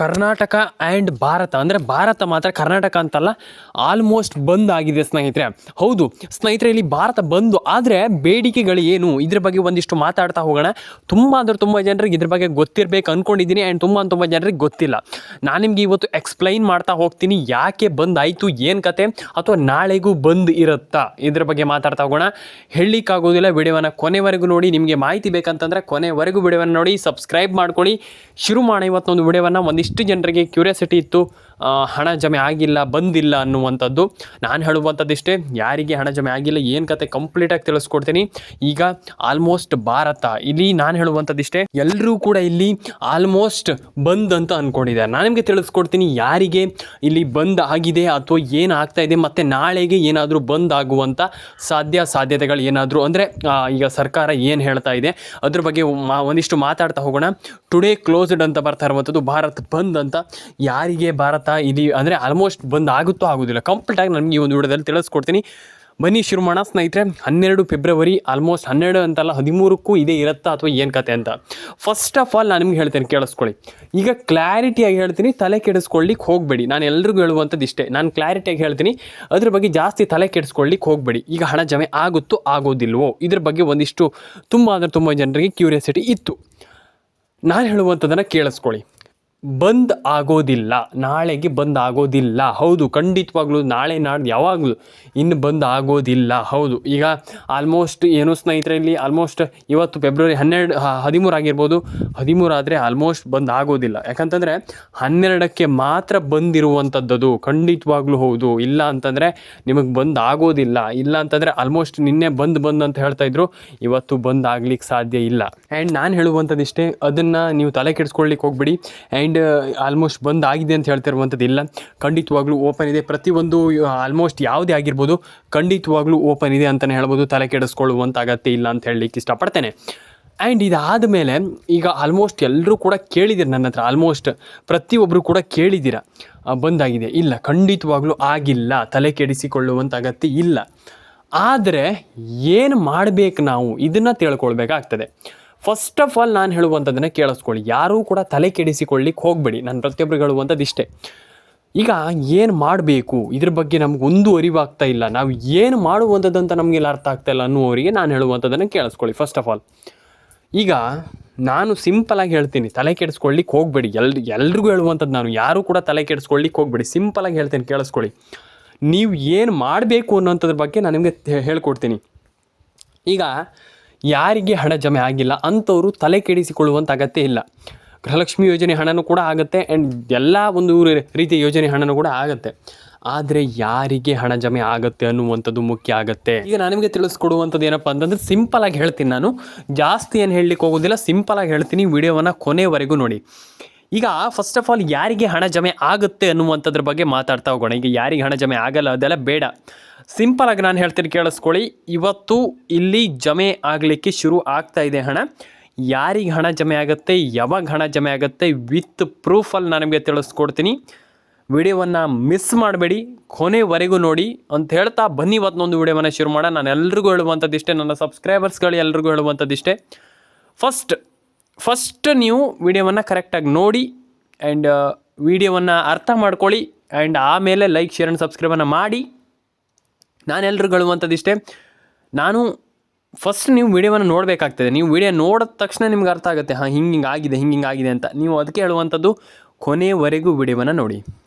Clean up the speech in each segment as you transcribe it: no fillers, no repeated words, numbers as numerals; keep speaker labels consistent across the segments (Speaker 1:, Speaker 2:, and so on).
Speaker 1: Karnataka and Bharat ಅಂದರೆ ಭಾರತ ಮಾತ್ರ, ಕರ್ನಾಟಕ ಅಂತಲ್ಲ, ಆಲ್ಮೋಸ್ಟ್ ಬಂದ್ ಆಗಿದೆ ಸ್ನೇಹಿತರೆ. ಹೌದು ಸ್ನೇಹಿತರೆ, ಇಲ್ಲಿ ಭಾರತ ಬಂದು ಆದರೆ ಬೇಡಿಕೆಗಳು ಏನು, ಇದ್ರ ಬಗ್ಗೆ ಒಂದಿಷ್ಟು ಮಾತಾಡ್ತಾ ಹೋಗೋಣ. ತುಂಬ ಜನರಿಗೆ ಇದ್ರ ಬಗ್ಗೆ ಗೊತ್ತಿರಬೇಕು ಅಂದ್ಕೊಂಡಿದ್ದೀನಿ ಆ್ಯಂಡ್ ತುಂಬ ಜನರಿಗೆ ಗೊತ್ತಿಲ್ಲ. ನಾನು ನಿಮಗೆ ಇವತ್ತು ಎಕ್ಸ್ಪ್ಲೈನ್ ಮಾಡ್ತಾ ಹೋಗ್ತೀನಿ ಯಾಕೆ ಬಂದ್ ಆಯಿತು, ಏನು ಕತೆ, ಅಥವಾ ನಾಳೆಗೂ ಬಂದ್ ಇರುತ್ತಾ, ಇದ್ರ ಬಗ್ಗೆ ಮಾತಾಡ್ತಾ ಹೋಗೋಣ. ಹೇಳಲಿಕ್ಕಾಗೋದಿಲ್ಲ, ವಿಡಿಯೋವನ್ನು ಕೊನೆವರೆಗೂ ನೋಡಿ. ನಿಮಗೆ ಮಾಹಿತಿ ಬೇಕಂತಂದರೆ ಕೊನೆವರೆಗೂ ವಿಡಿಯೋವನ್ನು ನೋಡಿ, ಸಬ್ಸ್ಕ್ರೈಬ್ ಮಾಡ್ಕೊಳ್ಳಿ. ಶುರು ಮಾಡಿ ಇವತ್ತೊಂದು ವಿಡಿಯೋವನ್ನು. ಒಂದಿಷ್ಟು ಜನರಿಗೆ ಕ್ಯೂರಿಯಾಸಿಟಿ ಇತ್ತು, ಹಣ ಜಮೆ ಆಗಿಲ್ಲ, ಬಂದಿಲ್ಲ ಅನ್ನುವಂಥದ್ದು. ನಾನು ಹೇಳುವಂಥದ್ದಿಷ್ಟೇ, ಯಾರಿಗೆ ಹಣ ಜಮೆ ಆಗಿಲ್ಲ, ಏನು ಕತೆ ಕಂಪ್ಲೀಟಾಗಿ ತಿಳಿಸ್ಕೊಡ್ತೀನಿ. ಈಗ ಆಲ್ಮೋಸ್ಟ್ ಭಾರತ, ಇಲ್ಲಿ ನಾನು ಹೇಳುವಂಥದ್ದಿಷ್ಟೇ, ಎಲ್ಲರೂ ಕೂಡ ಇಲ್ಲಿ ಆಲ್ಮೋಸ್ಟ್ ಬಂದ್ ಅಂತ ಅಂದ್ಕೊಂಡಿದ್ದಾರೆ. ನಾನು ನಿಮಗೆ ತಿಳಿಸ್ಕೊಡ್ತೀನಿ ಯಾರಿಗೆ ಇಲ್ಲಿ ಬಂದ್ ಆಗಿದೆ ಅಥವಾ ಏನು ಆಗ್ತಾ ಇದೆ, ಮತ್ತು ನಾಳೆಗೆ ಏನಾದರೂ ಬಂದ್ ಆಗುವಂಥ ಸಾಧ್ಯತೆಗಳು ಏನಾದರೂ ಅಂದರೆ ಈಗ ಸರ್ಕಾರ ಏನು ಹೇಳ್ತಾ ಇದೆ ಅದ್ರ ಬಗ್ಗೆ ಒಂದಿಷ್ಟು ಮಾತಾಡ್ತಾ ಹೋಗೋಣ. ಟುಡೇ ಕ್ಲೋಸ್ಡ್ ಅಂತ ಬರ್ತಾ ಇರುವಂಥದ್ದು, ಭಾರತ್ ಬಂದ್ ಅಂತ. ಯಾರಿಗೆ ಭಾರತ ಇಲ್ಲಿ ಅಂದರೆ ಆಲ್ಮೋಸ್ಟ್ ಬಂದ್ ಆಗುತ್ತೋ ಆಗೋದಿಲ್ಲ, ಕಂಪ್ಲೀಟಾಗಿ ನನಗೆ ಈ ಒಂದು ವಿಡಿಯೋದಲ್ಲಿ ತಿಳಿಸ್ಕೊಡ್ತೀನಿ. ಬನ್ನಿ ಶುರು ಮಾಡೋಣ ಸ್ನೇಹಿತರೆ. 12 ಫೆಬ್ರವರಿ, ಆಲ್ಮೋಸ್ಟ್ 12 ಅಂತಲ್ಲ 13ಕ್ಕೂ ಇದೇ ಇರುತ್ತಾ ಅಥವಾ ಏನು ಕತೆ ಅಂತ. ಫಸ್ಟ್ ಆಫ್ ಆಲ್ ನಾನು ನಿಮ್ಗೆ ಹೇಳ್ತೇನೆ, ಕೇಳಿಸ್ಕೊಳ್ಳಿ. ಈಗ ಕ್ಲಾರಿಟಿಯಾಗಿ ಹೇಳ್ತೀನಿ, ತಲೆ ಕೆಡಿಸ್ಕೊಳ್ಳಿಕ್ಕೆ ಹೋಗಬೇಡಿ. ನಾನು ಎಲ್ರಿಗೂ ಹೇಳುವಂಥದ್ದು ಇಷ್ಟೇ, ನಾನು ಕ್ಲಾರಿಟಿಯಾಗಿ ಹೇಳ್ತೀನಿ, ಅದ್ರ ಬಗ್ಗೆ ಜಾಸ್ತಿ ತಲೆ ಕೆಡಿಸ್ಕೊಳ್ಳಿಕ್ಕೆ ಹೋಗಬೇಡಿ. ಈಗ ಹಣ ಜಮೆ ಆಗುತ್ತೋ ಆಗೋದಿಲ್ವೋ ಇದ್ರ ಬಗ್ಗೆ ಒಂದಿಷ್ಟು ತುಂಬ ಜನರಿಗೆ ಕ್ಯೂರಿಯಾಸಿಟಿ ಇತ್ತು. ನಾನು ಹೇಳುವಂಥದ್ದನ್ನು ಕೇಳಿಸ್ಕೊಳ್ಳಿ. ಬಂದ್ ಆಗೋದಿಲ್ಲ, ನಾಳೆಗೆ ಬಂದ್ ಆಗೋದಿಲ್ಲ. ಹೌದು, ಖಂಡಿತವಾಗ್ಲೂ ನಾಳೆ ನಾಡ್ದು ಯಾವಾಗಲೂ ಇನ್ನು ಬಂದ್ ಆಗೋದಿಲ್ಲ. ಹೌದು, ಈಗ ಆಲ್ಮೋಸ್ಟ್ ಏನು ಸ್ನೇಹಿತರೆ, ಇಲ್ಲಿ ಆಲ್ಮೋಸ್ಟ್ ಇವತ್ತು ಫೆಬ್ರವರಿ 13 ಆಗಿರ್ಬೋದು. 13 ಆದರೆ ಆಲ್ಮೋಸ್ಟ್ ಬಂದ್ ಆಗೋದಿಲ್ಲ. ಯಾಕಂತಂದರೆ 12ಕ್ಕೆ ಮಾತ್ರ ಬಂದಿರುವಂಥದ್ದು. ಖಂಡಿತವಾಗ್ಲೂ ಹೌದು. ಇಲ್ಲ ಅಂತಂದರೆ ನಿಮಗೆ ಬಂದ್ ಆಗೋದಿಲ್ಲ. ಇಲ್ಲ ಅಂತಂದರೆ ಆಲ್ಮೋಸ್ಟ್ ನಿನ್ನೆ ಬಂದ್ ಅಂತ ಹೇಳ್ತಾಯಿದ್ರು, ಇವತ್ತು ಬಂದ್ ಆಗ್ಲಿಕ್ಕೆ ಸಾಧ್ಯ ಇಲ್ಲ. ಆ್ಯಂಡ್ ನಾನು ಹೇಳುವಂಥದ್ದಿಷ್ಟೇ, ಅದನ್ನು ನೀವು ತಲೆ ಕೆಡಿಸ್ಕೊಳ್ಳಿಕ್ಕೆ ಹೋಗ್ಬಿಡಿ. ಆ್ಯಂಡ್ ಆಲ್ಮೋಸ್ಟ್ ಬಂದ್ ಆಗಿದೆ ಅಂತ ಹೇಳ್ತಿರುವಂಥದ್ದು ಇಲ್ಲ, ಖಂಡಿತವಾಗ್ಲೂ ಓಪನ್ ಇದೆ. ಪ್ರತಿಯೊಂದು ಆಲ್ಮೋಸ್ಟ್ ಯಾವುದೇ ಆಗಿರ್ಬೋದು, ಖಂಡಿತವಾಗ್ಲೂ ಓಪನ್ ಇದೆ ಅಂತಲೇ ಹೇಳ್ಬೋದು. ತಲೆ ಕೆಡಿಸ್ಕೊಳ್ಳುವಂಥ ಅಗತ್ಯ ಇಲ್ಲ ಅಂತ ಹೇಳಲಿಕ್ಕೆ ಇಷ್ಟಪಡ್ತೇನೆ. ಆ್ಯಂಡ್ ಇದಾದ ಮೇಲೆ ಈಗ ಆಲ್ಮೋಸ್ಟ್ ಎಲ್ಲರೂ ಕೂಡ ಕೇಳಿದ್ದೀರ ನನ್ನ ಹತ್ರ, ಆಲ್ಮೋಸ್ಟ್ ಪ್ರತಿಯೊಬ್ಬರು ಕೂಡ ಕೇಳಿದ್ದೀರ ಬಂದಾಗಿದೆ. ಇಲ್ಲ, ಖಂಡಿತವಾಗ್ಲೂ ಆಗಿಲ್ಲ, ತಲೆ ಕೆಡಿಸಿಕೊಳ್ಳುವಂಥ ಅಗತ್ಯ ಇಲ್ಲ. ಆದರೆ ಏನು ಮಾಡಬೇಕು ನಾವು, ಇದನ್ನು ತಿಳ್ಕೊಳ್ಬೇಕಾಗ್ತದೆ. ಫಸ್ಟ್ ಆಫ್ ಆಲ್ ನಾನು ಹೇಳುವಂಥದ್ದನ್ನು ಕೇಳಿಸ್ಕೊಳ್ಳಿ. ಯಾರೂ ಕೂಡ ತಲೆ ಕೆಡಿಸಿಕೊಳ್ಳಿಕ್ಕೆ ಹೋಗಬೇಡಿ. ನಾನು ಪ್ರತಿಯೊಬ್ಬರು ಹೇಳುವಂಥದ್ದು ಇಷ್ಟೇ. ಈಗ ಏನು ಮಾಡಬೇಕು ಇದ್ರ ಬಗ್ಗೆ ನಮಗೊಂದು ಅರಿವಾಗ್ತಾ ಇಲ್ಲ, ನಾವು ಏನು ಮಾಡುವಂಥದ್ದಂತ ನಮಗೆಲ್ಲ ಅರ್ಥ ಆಗ್ತಾ ಇಲ್ಲ ಅನ್ನುವರಿಗೆ ನಾನು ಹೇಳುವಂಥದ್ದನ್ನು ಕೇಳಿಸ್ಕೊಳ್ಳಿ. ಫಸ್ಟ್ ಆಫ್ ಆಲ್ ಈಗ ನಾನು ಸಿಂಪಲಾಗಿ ಹೇಳ್ತೀನಿ, ತಲೆ ಕೆಡಿಸ್ಕೊಳ್ಳಿಕ್ಕೆ ಹೋಗಬೇಡಿ. ಎಲ್ರಿಗೂ ಹೇಳುವಂಥದ್ದು ನಾನು, ಯಾರೂ ಕೂಡ ತಲೆ ಕೆಡಿಸ್ಕೊಳ್ಳಿಕ್ಕೆ ಹೋಗಬೇಡಿ. ಸಿಂಪಲಾಗಿ ಹೇಳ್ತೇನೆ, ಕೇಳಿಸ್ಕೊಳ್ಳಿ. ನೀವು ಏನು ಮಾಡಬೇಕು ಅನ್ನೋಂಥದ್ರ ಬಗ್ಗೆ ನಾನು ನಿಮಗೆ ಹೇಳ್ಕೊಡ್ತೀನಿ. ಈಗ ಯಾರಿಗೆ ಹಣ ಜಮೆ ಆಗಿಲ್ಲ ಅಂಥವರು ತಲೆ ಕೆಡಿಸಿಕೊಳ್ಳುವಂಥ ಅಗತ್ಯ ಇಲ್ಲ. ಗೃಹಲಕ್ಷ್ಮಿ ಯೋಜನೆ ಹಣನೂ ಕೂಡ ಆಗುತ್ತೆ, ಆ್ಯಂಡ್ ಎಲ್ಲ ಒಂದು ರೀತಿಯ ಯೋಜನೆ ಹಣನೂ ಕೂಡ ಆಗುತ್ತೆ. ಆದರೆ ಯಾರಿಗೆ ಹಣ ಜಮೆ ಆಗುತ್ತೆ ಅನ್ನುವಂಥದ್ದು ಮುಖ್ಯ ಆಗುತ್ತೆ. ಈಗ ನಾನು ನಿಮಗೆ ತಿಳಿಸ್ಕೊಡುವಂಥದ್ದು ಏನಪ್ಪ ಅಂತಂದರೆ, ಸಿಂಪಲಾಗಿ ಹೇಳ್ತೀನಿ. ನಾನು ಜಾಸ್ತಿ ಏನು ಹೇಳಲಿಕ್ಕೆ ಹೋಗೋದಿಲ್ಲ, ಸಿಂಪಲಾಗಿ ಹೇಳ್ತೀನಿ. ವಿಡಿಯೋವನ್ನು ಕೊನೆವರೆಗೂ ನೋಡಿ. ಈಗ ಫಸ್ಟ್ ಆಫ್ ಆಲ್ ಯಾರಿಗೆ ಹಣ ಜಮೆ ಆಗುತ್ತೆ ಅನ್ನುವಂಥದ್ರ ಬಗ್ಗೆ ಮಾತಾಡ್ತಾ ಹೋಗೋಣ. ಈಗ ಯಾರಿಗೆ ಹಣ ಜಮೆ ಆಗಲ್ಲ ಅದೆಲ್ಲ ಬೇಡ, ಸಿಂಪಲಾಗಿ ನಾನು ಹೇಳ್ತೀನಿ, ಕೇಳಿಸ್ಕೊಳ್ಳಿ. ಇವತ್ತು ಇಲ್ಲಿ ಜಮೆ ಆಗಲಿಕ್ಕೆ ಶುರು ಆಗ್ತಾ ಇದೆ ಹಣ. ಯಾರಿಗೆ ಹಣ ಜಮೆ ಆಗುತ್ತೆ, ಯಾವಾಗ ಹಣ ಜಮೆ ಆಗುತ್ತೆ, ವಿತ್ ಪ್ರೂಫಲ್ಲಿ ನಾನು ನಿಮಗೆ ತಿಳಿಸ್ಕೊಡ್ತೀನಿ. ವಿಡಿಯೋವನ್ನು ಮಿಸ್ ಮಾಡಬೇಡಿ, ಕೊನೆವರೆಗೂ ನೋಡಿ ಅಂತ ಹೇಳ್ತಾ ಬನ್ನಿ ಇವತ್ತೊಂದು ವಿಡಿಯೋವನ್ನು ಶುರು ಮಾಡೋಣ. ನಾನು ಎಲ್ರಿಗೂ ಹೇಳುವಂಥದ್ದಿಷ್ಟೇ, ನನ್ನ ಸಬ್ಸ್ಕ್ರೈಬರ್ಸ್ಗಳು ಎಲ್ರಿಗೂ ಹೇಳುವಂಥದ್ದಿಷ್ಟೇ. ಫಸ್ಟ್ ನೀವು ವಿಡಿಯೋವನ್ನು ಕರೆಕ್ಟಾಗಿ ನೋಡಿ ಆ್ಯಂಡ್ ವಿಡಿಯೋವನ್ನು ಅರ್ಥ ಮಾಡ್ಕೊಳ್ಳಿ. ಆ್ಯಂಡ್ ಆಮೇಲೆ ಲೈಕ್, ಶೇರ್ ಆ್ಯಂಡ್ ಸಬ್ಸ್ಕ್ರೈಬನ್ನು ಮಾಡಿ. ನಾನು ಎಲ್ರಿಗೂ ಹೇಳುವಂಥದ್ದಿಷ್ಟೇ, ನಾನು ಫಸ್ಟ್ ನೀವು ವಿಡಿಯೋವನ್ನು ನೋಡಬೇಕಾಗ್ತದೆ. ನೀವು ವಿಡಿಯೋ ನೋಡಿದ ತಕ್ಷಣ ನಿಮ್ಗೆ ಅರ್ಥ ಆಗುತ್ತೆ, ಹಾಂ ಹಿಂಗಾಗಿದೆ ಅಂತ. ನೀವು ಅದಕ್ಕೆ ಹೇಳುವಂಥದ್ದು, ಕೊನೆವರೆಗೂ ವಿಡಿಯೋವನ್ನು ನೋಡಿ.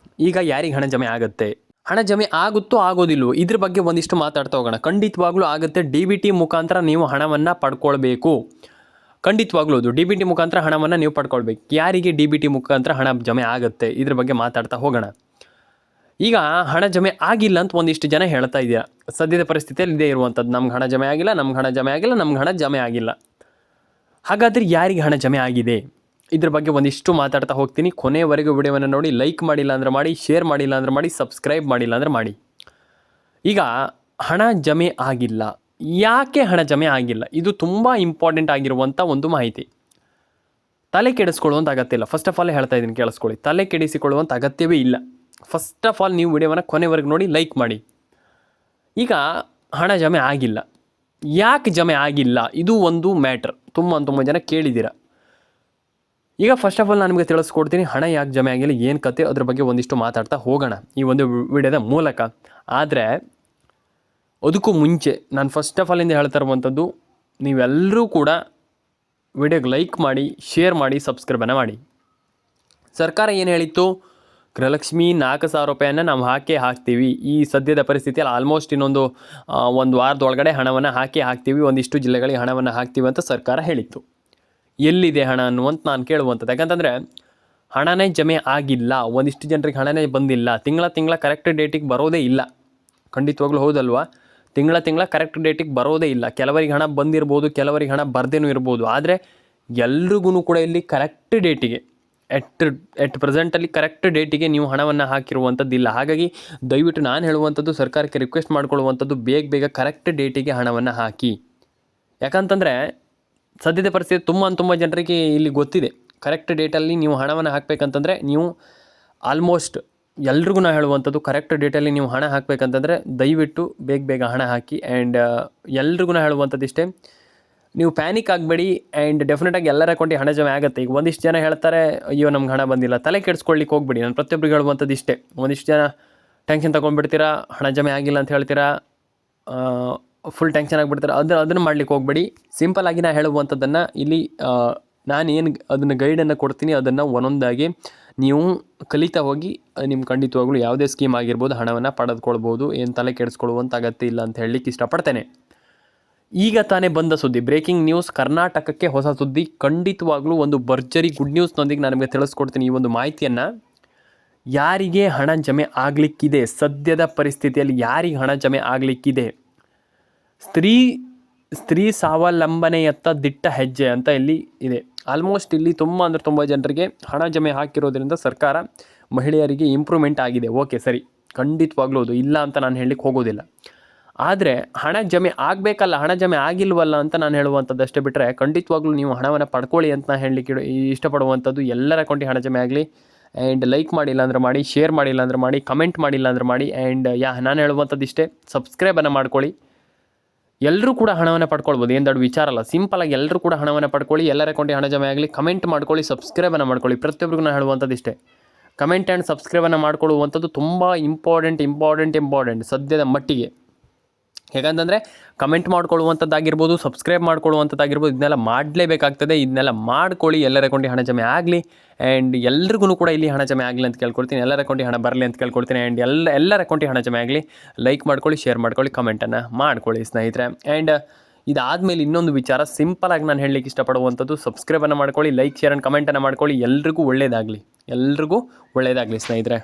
Speaker 1: ಈಗ ಯಾರಿಗೆ ಹಣ ಜಮೆ ಆಗುತ್ತೆ, ಹಣ ಜಮೆ ಆಗುತ್ತೋ ಆಗೋದಿಲ್ವೋ ಇದ್ರ ಬಗ್ಗೆ ಒಂದಿಷ್ಟು ಮಾತಾಡ್ತಾ ಹೋಗೋಣ. ಖಂಡಿತವಾಗ್ಲೂ ಆಗುತ್ತೆ. DBT ಮುಖಾಂತರ ನೀವು ಹಣವನ್ನು ಪಡ್ಕೊಳ್ಬೇಕು. ಖಂಡಿತವಾಗ್ಲೂ ಅದು DBT ಮುಖಾಂತರ ಹಣವನ್ನು ನೀವು ಪಡ್ಕೊಳ್ಬೇಕು. ಯಾರಿಗೆ DBT ಮುಖಾಂತರ ಹಣ ಜಮೆ ಆಗುತ್ತೆ ಇದ್ರ ಬಗ್ಗೆ ಮಾತಾಡ್ತಾ ಹೋಗೋಣ. ಈಗ ಹಣ ಜಮೆ ಆಗಿಲ್ಲ ಅಂತ ಒಂದಿಷ್ಟು ಜನ ಹೇಳ್ತಾ ಇದೆಯಾ, ಸದ್ಯದ ಪರಿಸ್ಥಿತಿಯಲ್ಲಿ ಇದೇ ಇರುವಂಥದ್ದು. ನಮ್ಗೆ ಹಣ ಜಮೆ ಆಗಿಲ್ಲ, ನಮ್ಗೆ ಹಣ ಜಮೆ ಆಗಿಲ್ಲ. ಹಾಗಾದರೆ ಯಾರಿಗೆ ಹಣ ಜಮೆ ಆಗಿದೆ ಇದ್ರ ಬಗ್ಗೆ ಒಂದಿಷ್ಟು ಮಾತಾಡ್ತಾ ಹೋಗ್ತೀನಿ. ಕೊನೆವರೆಗೂ ವಿಡಿಯೋವನ್ನು ನೋಡಿ. ಲೈಕ್ ಮಾಡಿಲ್ಲ ಅಂದರೆ ಮಾಡಿ, ಶೇರ್ ಮಾಡಿಲ್ಲ ಅಂದರೆ ಮಾಡಿ, ಸಬ್ಸ್ಕ್ರೈಬ್ ಮಾಡಿಲ್ಲ ಅಂದರೆ ಮಾಡಿ. ಈಗ ಹಣ ಜಮೆ ಆಗಿಲ್ಲ, ಯಾಕೆ ಹಣ ಜಮೆ ಆಗಿಲ್ಲ, ಇದು ತುಂಬ ಇಂಪಾರ್ಟೆಂಟ್ ಆಗಿರುವಂಥ ಒಂದು ಮಾಹಿತಿ. ತಲೆ ಕೆಡಿಸ್ಕೊಳ್ಳುವಂಥ ಅಗತ್ಯ ಇಲ್ಲ. ಫಸ್ಟ್ ಆಫ್ ಆಲ್ ಹೇಳ್ತಾ ಇದ್ದೀನಿ, ಕೇಳಿಸ್ಕೊಳ್ಳಿ. ತಲೆ ಕೆಡಿಸಿಕೊಳ್ಳುವಂಥ ಅಗತ್ಯವೇ ಇಲ್ಲ. ಫಸ್ಟ್ ಆಫ್ ಆಲ್ ನೀವು ವಿಡಿಯೋವನ್ನು ಕೊನೆವರೆಗೂ ನೋಡಿ, ಲೈಕ್ ಮಾಡಿ. ಈಗ ಹಣ ಜಮೆ ಆಗಿಲ್ಲ, ಯಾಕೆ ಜಮೆ ಆಗಿಲ್ಲ, ಇದು ಒಂದು ಮ್ಯಾಟ್ರ್. ತುಂಬ ಜನ ಕೇಳಿದ್ದೀರ. ಈಗ ಫಸ್ಟ್ ಆಫ್ ಆಲ್ ನಾನು ನಿಮಗೆ ತಿಳಿಸ್ಕೊಡ್ತೀನಿ ಹಣ ಯಾಕೆ ಜಮೆ ಆಗಿಲ್ಲ, ಏನು ಕತೆ, ಅದ್ರ ಬಗ್ಗೆ ಒಂದಿಷ್ಟು ಮಾತಾಡ್ತಾ ಹೋಗೋಣ ಈ ಒಂದು ವಿಡಿಯೋದ ಮೂಲಕ. ಆದರೆ ಅದಕ್ಕೂ ಮುಂಚೆ ನಾನು ಫಸ್ಟ್ ಆಫ್ ಆಲಿಂದ ಹೇಳ್ತಾ ಇರುವಂಥದ್ದು, ನೀವೆಲ್ಲರೂ ಕೂಡ ವಿಡಿಯೋಗೆ ಲೈಕ್ ಮಾಡಿ, ಶೇರ್ ಮಾಡಿ, ಸಬ್ಸ್ಕ್ರೈಬನ್ನು ಮಾಡಿ. ಸರ್ಕಾರ ಏನು ಹೇಳಿತ್ತು, ಗೃಹಲಕ್ಷ್ಮಿ 4,000 ರೂಪಾಯಿಯನ್ನು ನಾವು ಹಾಕ್ತೀವಿ. ಈ ಸದ್ಯದ ಪರಿಸ್ಥಿತಿಯಲ್ಲಿ ಆಲ್ಮೋಸ್ಟ್ ಇನ್ನೊಂದು ಒಂದು ವಾರದೊಳಗಡೆ ಹಣವನ್ನು ಹಾಕ್ತೀವಿ, ಒಂದಿಷ್ಟು ಜಿಲ್ಲೆಗಳಿಗೆ ಹಣವನ್ನು ಹಾಕ್ತೀವಿ ಅಂತ ಸರ್ಕಾರ ಹೇಳಿತ್ತು. ಎಲ್ಲಿದೆ ಹಣ ಅನ್ನುವಂತ ನಾನು ಕೇಳುವಂಥದ್ದು. ಯಾಕಂತಂದರೆ ಹಣನೇ ಜಮೆ ಆಗಿಲ್ಲ, ಒಂದಿಷ್ಟು ಜನರಿಗೆ ಹಣನೇ ಬಂದಿಲ್ಲ, ತಿಂಗಳ ಕರೆಕ್ಟ್ ಡೇಟಿಗೆ ಬರೋದೇ ಇಲ್ಲ. ಖಂಡಿತವಾಗ್ಲೂ ಹೌದಲ್ವಾ? ತಿಂಗಳ ಕರೆಕ್ಟ್ ಡೇಟಿಗೆ ಬರೋದೇ ಇಲ್ಲ. ಕೆಲವರಿಗೆ ಹಣ ಬಂದಿರ್ಬೋದು, ಕೆಲವರಿಗೆ ಹಣ ಬರ್ದೇನೂ ಇರ್ಬೋದು. ಆದರೆ ಎಲ್ರಿಗೂ ಕೂಡ ಇಲ್ಲಿ ಕರೆಕ್ಟ್ ಡೇಟಿಗೆ ಎಟ್ ಪ್ರೆಸೆಂಟಲ್ಲಿ ಕರೆಕ್ಟ್ ಡೇಟಿಗೆ ನೀವು ಹಣವನ್ನು ಹಾಕಿರುವಂಥದ್ದಿಲ್ಲ. ಹಾಗಾಗಿ ದಯವಿಟ್ಟು ನಾನು ಹೇಳುವಂಥದ್ದು, ಸರ್ಕಾರಕ್ಕೆ ರಿಕ್ವೆಸ್ಟ್ ಮಾಡ್ಕೊಳ್ಳುವಂಥದ್ದು, ಬೇಗ ಕರೆಕ್ಟ್ ಡೇಟಿಗೆ ಹಣವನ್ನು ಹಾಕಿ. ಯಾಕಂತಂದರೆ ಸದ್ಯದ ಪರಿಸ್ಥಿತಿ ತುಂಬ ಜನರಿಗೆ ಇಲ್ಲಿ ಗೊತ್ತಿದೆ. ಕರೆಕ್ಟ್ ಡೇಟಲ್ಲಿ ನೀವು ಹಣವನ್ನು ಹಾಕಬೇಕಂತಂದರೆ ನೀವು ಆಲ್ಮೋಸ್ಟ್ ಎಲ್ರಿಗೂ ನಾನು ಹೇಳುವಂಥದ್ದು, ಕರೆಕ್ಟ್ ಡೇಟಲ್ಲಿ ನೀವು ಹಣ ಹಾಕಬೇಕಂತಂದರೆ ದಯವಿಟ್ಟು ಬೇಗ ಹಣ ಹಾಕಿ. ಆ್ಯಂಡ್ ಎಲ್ರಿಗೂ ನಾನು ಹೇಳುವಂಥದ್ದು ಇಷ್ಟೇ, ನೀವು ಪ್ಯಾನಿಕ್ ಆಗಬೇಡಿ. ಆ್ಯಂಡ್ ಡೆಫಿನೆಟಾಗಿ ಎಲ್ಲರ ಅಕೌಂಟಿಗೆ ಹಣ ಜಮೆ ಆಗುತ್ತೆ. ಈಗ ಒಂದಿಷ್ಟು ಜನ ಹೇಳ್ತಾರೆ, ಅಯ್ಯೋ ನಮ್ಗೆ ಹಣ ಬಂದಿಲ್ಲ, ತಲೆ ಕೆಡಿಸ್ಕೊಳ್ಳಿಕ್ಕೆ ಹೋಗ್ಬೇಡಿ. ನಾನು ಪ್ರತಿಯೊಬ್ಬರಿಗೆ ಹೇಳುವಂಥದ್ದು ಇಷ್ಟೇ, ಒಂದಿಷ್ಟು ಜನ ಟೆನ್ಷನ್ ತೊಗೊಂಡ್ಬಿಡ್ತೀರಾ, ಹಣ ಜಮೆ ಆಗಿಲ್ಲ ಅಂತ ಹೇಳ್ತೀರಾ, ಫುಲ್ ಟೆನ್ಷನ್ ಆಗಿಬಿಡ್ತಾರೆ. ಅದನ್ನು ಮಾಡ್ಲಿಕ್ಕೆ ಹೋಗಬೇಡಿ. ಸಿಂಪಲ್ಲಾಗಿ ನಾನು ಹೇಳುವಂಥದ್ದನ್ನು ಇಲ್ಲಿ ನಾನೇನು ಅದನ್ನು ಗೈಡನ್ನು ಕೊಡ್ತೀನಿ, ಅದನ್ನು ಒಂದೊಂದಾಗಿ ನೀವು ಕಲಿತಾ ಹೋಗಿ ನಿಮ್ಮ ಖಂಡಿತವಾಗ್ಲೂ ಯಾವುದೇ ಸ್ಕೀಮ್ ಆಗಿರ್ಬೋದು ಹಣವನ್ನು ಪಡೆದುಕೊಳ್ಬೋದು. ಏನು ತಲೆ ಕೆಡಿಸ್ಕೊಳ್ಳುವಂಥ ಅಗತ್ಯ ಇಲ್ಲ ಅಂತ ಹೇಳಲಿಕ್ಕೆ ಇಷ್ಟಪಡ್ತೇನೆ. ಈಗ ತಾನೇ ಬಂದ ಸುದ್ದಿ, ಬ್ರೇಕಿಂಗ್ ನ್ಯೂಸ್, ಕರ್ನಾಟಕಕ್ಕೆ ಹೊಸ ಸುದ್ದಿ. ಖಂಡಿತವಾಗ್ಲೂ ಒಂದು ಭರ್ಜರಿ ಗುಡ್ ನ್ಯೂಸ್ನೊಂದಿಗೆ ನಾನು ನಿಮಗೆ ತಿಳಿಸ್ಕೊಡ್ತೀನಿ ಈ ಒಂದು ಮಾಹಿತಿಯನ್ನು. ಯಾರಿಗೆ ಹಣ ಜಮೆ ಆಗಲಿಕ್ಕಿದೆ, ಸದ್ಯದ ಪರಿಸ್ಥಿತಿಯಲ್ಲಿ ಯಾರಿಗೆ ಹಣ ಜಮೆ ಆಗಲಿಕ್ಕಿದೆ, ಸ್ತ್ರೀ ಸ್ವಾವಲಂಬನೆಯತ್ತ ದಿಟ್ಟ ಹೆಜ್ಜೆ ಅಂತ ಇಲ್ಲಿ ಇದೆ. ಆಲ್ಮೋಸ್ಟ್ ಇಲ್ಲಿ ತುಂಬ ಜನರಿಗೆ ಹಣ ಜಮೆ ಹಾಕಿರೋದ್ರಿಂದ ಸರ್ಕಾರ ಮಹಿಳೆಯರಿಗೆ ಇಂಪ್ರೂವ್ಮೆಂಟ್ ಆಗಿದೆ. ಓಕೆ ಸರಿ, ಖಂಡಿತವಾಗ್ಲೂ ಅದು ಇಲ್ಲ ಅಂತ ನಾನು ಹೇಳಲಿಕ್ಕೆ ಹೋಗೋದಿಲ್ಲ. ಆದರೆ ಹಣ ಜಮೆ ಆಗಬೇಕಲ್ಲ, ಹಣ ಜಮೆ ಆಗಿಲ್ವಲ್ಲ ಅಂತ ನಾನು ಹೇಳುವಂಥದ್ದು ಅಷ್ಟೇ. ಬಿಟ್ಟರೆ ಖಂಡಿತವಾಗ್ಲೂ ನೀವು ಹಣವನ್ನು ಪಡ್ಕೊಳ್ಳಿ ಅಂತ ನಾನು ಹೇಳಲಿಕ್ಕೆ ಇಷ್ಟಪಡುವಂಥದ್ದು. ಎಲ್ಲರ ಅಕೌಂಟಿಗೆ ಹಣ ಜಮೆ ಆಗಲಿ. ಆ್ಯಂಡ್ ಲೈಕ್ ಮಾಡಿಲ್ಲ ಅಂದರೆ ಮಾಡಿ, ಶೇರ್ ಮಾಡಿಲ್ಲ ಅಂದರೆ ಮಾಡಿ, ಕಮೆಂಟ್ ಮಾಡಿಲ್ಲ ಅಂದರೆ ಮಾಡಿ. ಆ್ಯಂಡ್ ನಾನು ಹೇಳುವಂಥದ್ದು ಇಷ್ಟೇ, ಸಬ್ಸ್ಕ್ರೈಬನ್ನು ಮಾಡ್ಕೊಳ್ಳಿ. ಎಲ್ಲರೂ ಕೂಡ ಹಣವನ್ನು ಪಡ್ಕೊಳ್ಬೋದು, ಏನು ದೊಡ್ಡ ವಿಚಾರ ಅಲ್ಲ. ಸಿಂಪಲಾಗಿ ಎಲ್ಲರೂ ಕೂಡ ಹಣವನ್ನು ಪಡ್ಕೊಳ್ಳಿ, ಎಲ್ಲರ ಅಕೌಂಟಿಗೆ ಹಣ ಜಮೆ ಆಗಲಿ. ಕಮೆಂಟ್ ಮಾಡ್ಕೊಳ್ಳಿ, ಸಬ್ಸ್ಕ್ರೈಬನ್ನು ಮಾಡ್ಕೊಳ್ಳಿ. ಪ್ರತಿಯೊಬ್ಬರಿಗೂ ನಾನು ಹೇಳುವಂಥದ್ದು ಇಷ್ಟೇ, ಕಮೆಂಟ್ ಆ್ಯಂಡ್ ಸಬ್ಸ್ಕ್ರೈಬನ್ನು ಮಾಡ್ಕೊಳ್ಳುವಂಥದ್ದು ತುಂಬ ಇಂಪಾರ್ಟೆಂಟ್ ಸದ್ಯದ ಮಟ್ಟಿಗೆ. ಹೇಗಂತಂದರೆ ಕಮೆಂಟ್ ಮಾಡ್ಕೊಳ್ಳುವಂಥದ್ದಾಗಿರ್ಬೋದು, ಸಬ್ಸ್ಕ್ರೈಬ್ ಮಾಡ್ಕೊಳ್ಳುವಂಥದ್ದಾಗಿರ್ಬೋದು, ಇದನ್ನೆಲ್ಲ ಮಾಡಲೇಬೇಕಾಗ್ತದೆ. ಇದನ್ನೆಲ್ಲ ಮಾಡ್ಕೊಳ್ಳಿ, ಎಲ್ಲರ ಅಕೌಂಟಿಗೆ ಹಣ ಜಮೆ ಆಗಲಿ. ಆ್ಯಂಡ್ ಎಲ್ರಿಗೂ ಕೂಡ ಇಲ್ಲಿ ಹಣ ಜಮೆ ಆಗಲಿ ಅಂತ ಕೇಳ್ಕೊಳ್ತೀನಿ, ಎಲ್ಲರ ಅಕೌಂಟಿಗೆ ಹಣ ಬರಲಿ ಅಂತ ಕೇಳ್ಕೊಳ್ತೀನಿ. ಆ್ಯಂಡ್ ಎಲ್ಲರ ಅಕೌಂಟಿಗೆ ಹಣ ಜಮೆ ಆಗಲಿ. ಲೈಕ್ ಮಾಡ್ಕೊಳ್ಳಿ, ಶೇರ್ ಮಾಡ್ಕೊಳ್ಳಿ, ಕಮೆಂಟನ್ನು ಮಾಡ್ಕೊಳ್ಳಿ ಸ್ನೇಹಿತರೆ. ಆ್ಯಂಡ್ ಇದಾದಮೇಲೆ ಇನ್ನೊಂದು ವಿಚಾರ, ಸಿಂಪಲಾಗಿ ನಾನು ಹೇಳಲಿಕ್ಕೆ ಇಷ್ಟಪಡುವಂಥದ್ದು, ಸಬ್ಸ್ಕ್ರೈಬನ್ನು ಮಾಡ್ಕೊಳ್ಳಿ, ಲೈಕ್, ಶೇರ್ ಆ್ಯಂಡ್ ಕಮೆಂಟನ್ನು ಮಾಡ್ಕೊಳ್ಳಿ. ಎಲ್ರಿಗೂ ಒಳ್ಳೆಯದಾಗಲಿ ಸ್ನೇಹಿತರೆ.